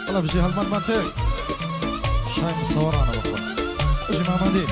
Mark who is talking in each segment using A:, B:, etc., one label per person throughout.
A: والله بجي هالمنطق شاي مصور انا والله اجي محمدي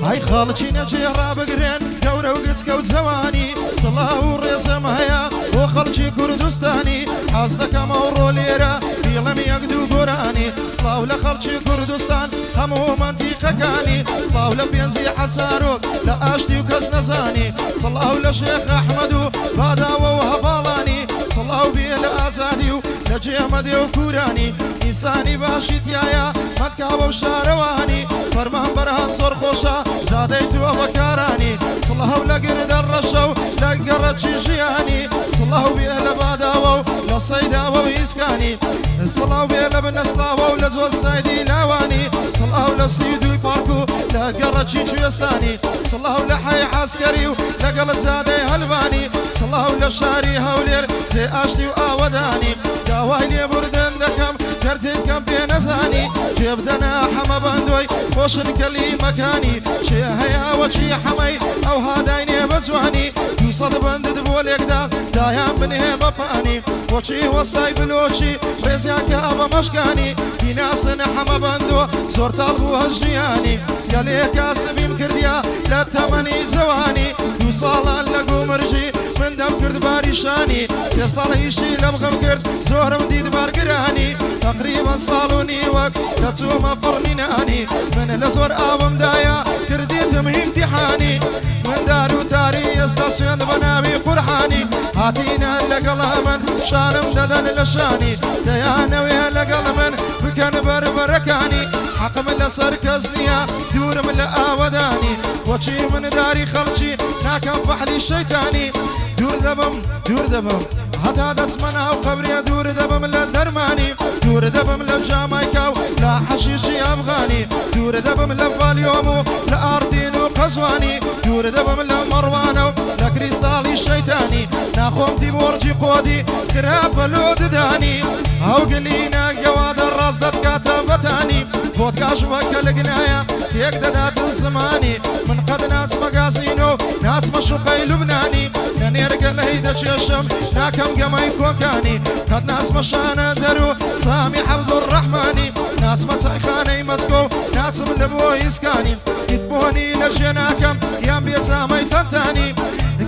A: هاي خالتي نجي رابقرين كورة وقت كوت زواني صلاة ورسم هيا وخالتي كردستاني حصدك مورو ليرة بيلم يقدو قراني صلاة لخالتي كردستان همو منطقة كاني صلاة لبينزي حساروك لأشتي وكز نزاني صلاة لشيخ أحمدو بادا وهبالاني صلاة بيه لأزاديو لجيمدي وكوراني إنساني باشيت يايا مدكا وشارواني فرمان برهان صور خوشا زاديتو وكاراني صلاة لقرد الرشو لقرد جيجياني صلاة بيه لباداوو لصيدا ويسكاني صلاة بيه لبنسلاوو لزو السيدي لاواني صلاة لسيدو يباركو لقرد جيجيستاني صلاة لحي عسكريو لقلت زادي هلباني صلاة لشاري هولير زي اشتي وآوداني داويني بردن دكم كرتين كم في نزاني جبدنا حما بندوي خوشن كلي مكاني شي هيا وشي حمي او هادايني بزواني يوصل بندد بوليك دا دايام بنيه بفاني وشي وسطاي بلوشي ريزياك ابا مشكاني في ناس حما بندو زور طالبو هجياني قالي كاسبين كرديا لا تمني زواني يوصل لقو مرجي من دم كرد باريشاني سي صالحيشي لبغم كرد زورم ديد بارقراني تقريبا صالوني وقت لتوما فرنيناني من لزور آبم دايا كرديتم امتحاني من دارو تاري يستاسيون بنابي فرحاني هاتينا لقلمن شانم ددن لشاني ديانا ويا لقلمن بكن بربركاني حقم لسر كزنيا دور من لآوداني وشي من داري خلشي ناكم فحلي الشيطاني دور دبم هذا دسمنا وقبري دور دبم للدرماني دور دبم لجامايكا لا حشيشي أفغاني دور دبم لفاليومو لأردين وقزواني دور دبم لمروانو لكريستالي الشيطاني ناخوم دي بورجي قودي كراب لود داني هاو قلينا جواد الراس دتكاتم بتاني بودكاش وكالقنايا تيك دادات الزماني من قد ناس مقاسينو ناس مشوقي لبناني نيرق الهيدا شيشم ناكم قمي كوكاني قد ناس مشانا درو سامي عبد الرحماني ناس متسيخاني مسكو ناس من لبو يسكاني يتبوني لجناكم يام بيتامي تنتاني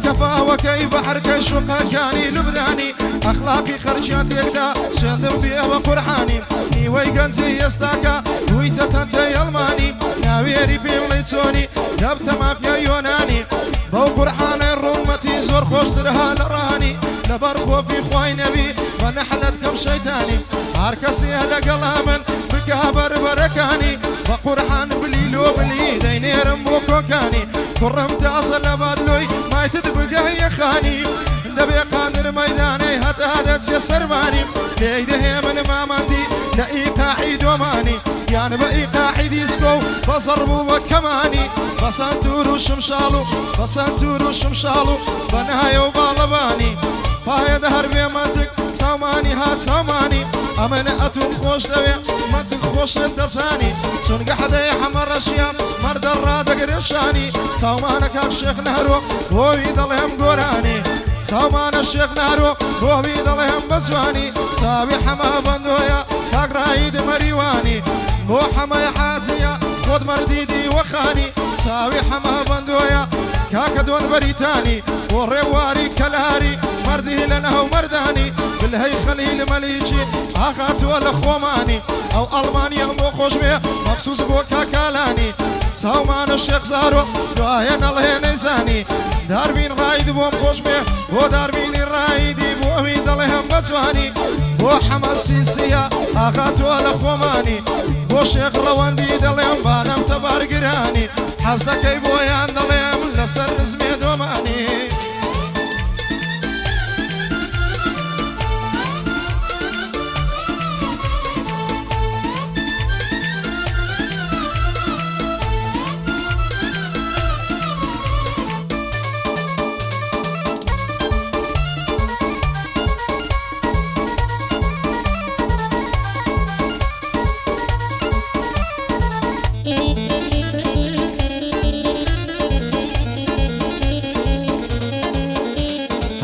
A: كفا وكي بحر كي شوقا كاني لبناني أخلاقي خرجات يقدا شندم فيها وقرحاني نيوي قنزي يستاكا ويتا تنتي الماني ناويري في مليتوني دبت مافيا يوناني بو قرحاني الرومتي زور خوش درها لراني لبرخو في خواي نبي ونحلتكم شيطاني هاركسي هلا قلامن بكابر بركاني بقرحان بليلو بلي دينيرم وكوكاني كرمت أصل لبادلوي ما يتدبقه يخاني دبي قادر ميداني هذا سيسرماني ليده من مامانتي لإيقاعي دوماني يعني بإيقاعي ديسكو بصربو وكماني بسانتورو شمشالو بنهايو بالباني فهي دهر بيمانتك ساماني هات ساماني أمانة أتون خوش دوي منتك خوش الدساني سنق حدا يحمر الشيام مرد الرادق رشاني سامانك الشيخ نهرو هو يضلهم قراني سامان الشيخ نهرو هو بيضلهم بزواني ساوي حما بندويا كاك رايد مريواني هو حما يحاسيا خود مرديدي وخاني ساوي حما بندويا كاك دون بريتاني والرواري كالهاري مردي لنه مرداني بالهيخلي المليجي اخات ولا خوماني او المانيا مو خوشمي مخصوص بوكا كالاني ساومان الشيخ زارو داين الله نيساني داربين رايد بوم خوشمي وداربين الرايد بوميد اللهم بسواني بو حماس سيسيا اخات ولا خوماني بو شيخ رواندي دلهم بانم تبارقراني حصدك اي بويان دلهم لسر نزمي دوماني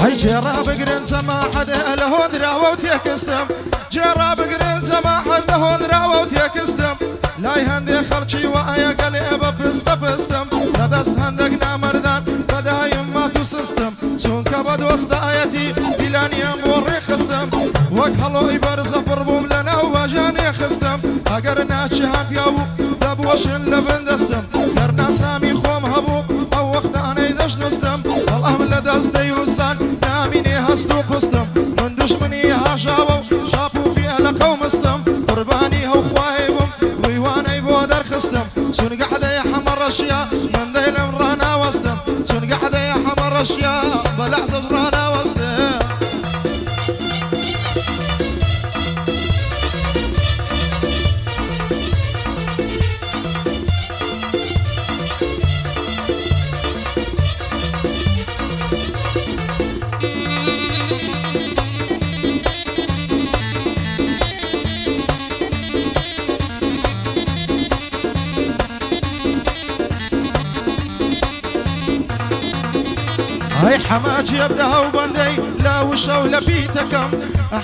A: هاي جراب قرن سما حدا له دراوة وتيكستم جراب قرن سما حدا له دراوة وتيكستم لا يهندي خلشي وآيا قليبا فستم ندست هندق نامردان بدا يما تسستم سون كبد وسط آياتي بلان يموري خستم وك هلو يبرز فربوم لنا وجاني خستم اگر ناچهان فياو دبوشن لبندستم درنا سامي خوم هبو او وقت انا يدش نستم والله من لدست ديوستان ناميني هستو قستم من دشمني هاشاو شابو فيها لقوم استم قرباني هو خواهيبم ويوانا يبو در خستم سون قحدا يا حمر اشياء من دينم رانا وستم سون قحدا يا حمر اشياء بلعزز رانا وستم هاي حماج يبدها وبندي لا وشو لبيتكم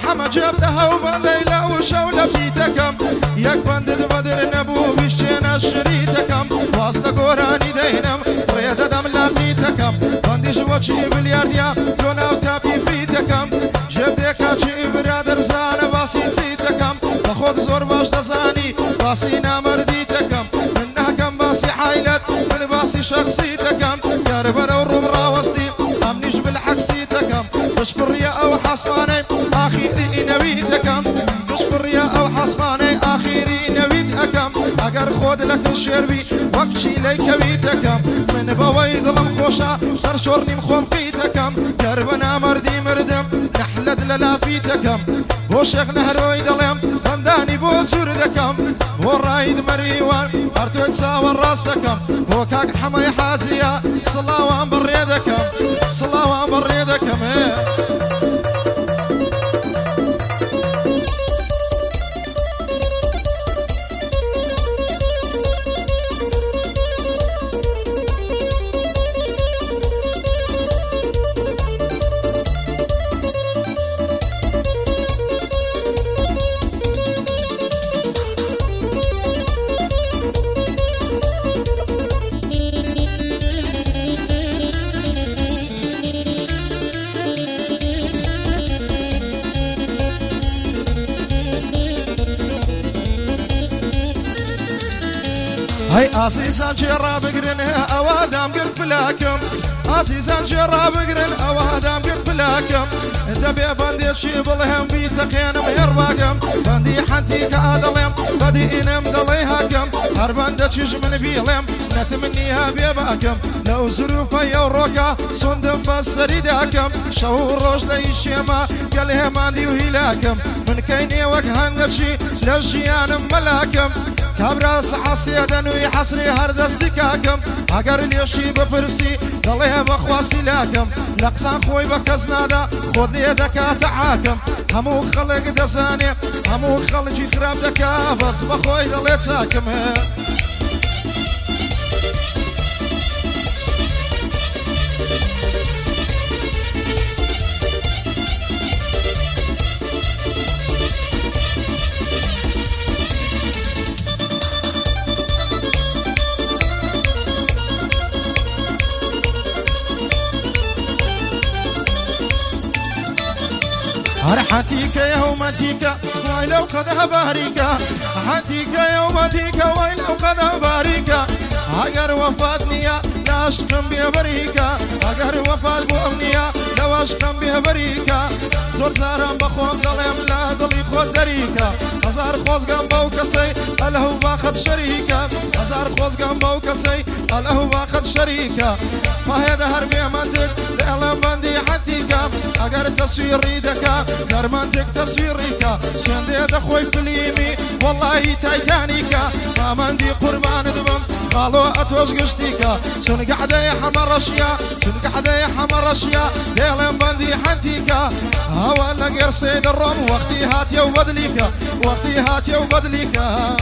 A: حماج يبدها وبندي لا وشو لبيتكم ياك بند بدر نبو بشينا شريتكم واسطة قراني دينم ريد دم لبيتكم بندي جوتشي بليارديا لونا وتابي فيتكم جبدك هاتشي برادر زانا باسي نسيتكم بخود زور باش تزاني باسي نامرديتكم منها كم باسي حايلت من باسي شخصيتكم يا ربنا والروم راوستي امنيش بالحكسيتكم مش بالريا او حصماني اخيري نويتكم مش بالريا او حصماني اخيري نويتكم اگر خود لك الشربي وكشي ليك بيتكم من بويض المخوشة صار شورني مخومقيتكم دربنا مردي مردم نحلد للافيتكم وشيخ نهروي دلم بمداني بوزور دكم ورايد مريوان ارتويت ساوى راستكم وكاك حمي حازية صلاوان بريدكم صلاوان بريدكم هاي عزيزان جراب قرن اوادام قلت فلاكم عزيزان جراب قرن اوادام قلت فلاكم دبي بندي شي بالهم بيتقين مهرباكم بندي حنتي كادلم بدي انم دليهاكم هربند تشج من بيلم نتمنيها بيباكم لو ظروف يوروكا صندم بسريداكم شهور روش ليشيما قالها ماندي وهلاكم من كيني وكهندشي لجيان ملاكم كابراس حسيدا ويحصري هردستكاكم اگر اليوشي بفرسي ضليها بخواسي لاكم لقسان خوي بكزنادا خود ليدكا تعاكم همو خلق دزاني همو خلق خراب دكا بس بخوي ضليت ساكم حتيك يومتيك ويلو قد هباريك حتيك يومتيك ويلو قد هباريك اگر وفاتنيا لا اشقم بهبريكا اگر وفات بؤمنيا لا اشقم بهبريكا زور زارم بخوم ظلم لا ضلي خود دريكا هزار خوز قنبو كسي الهو باخد شريكا هزار خوز قنبو كسي الهو باخد شريكا ما هي دهر بيمنتك لألم بندي حتيكا اگر تصوير ريدكا درمنتك تصوير ريكا سندي دخوي في اليمي والله تايتانيكا ما مندي قربان دبم قالوا اتوز قشتيكا سن قحدا يا حمر اشياء سن قحدا يا حمر اشياء لألم بندي حتيكا هوا لقر سيد الروم وقتي هات يو بدليكا وقتي هات يو بدليكا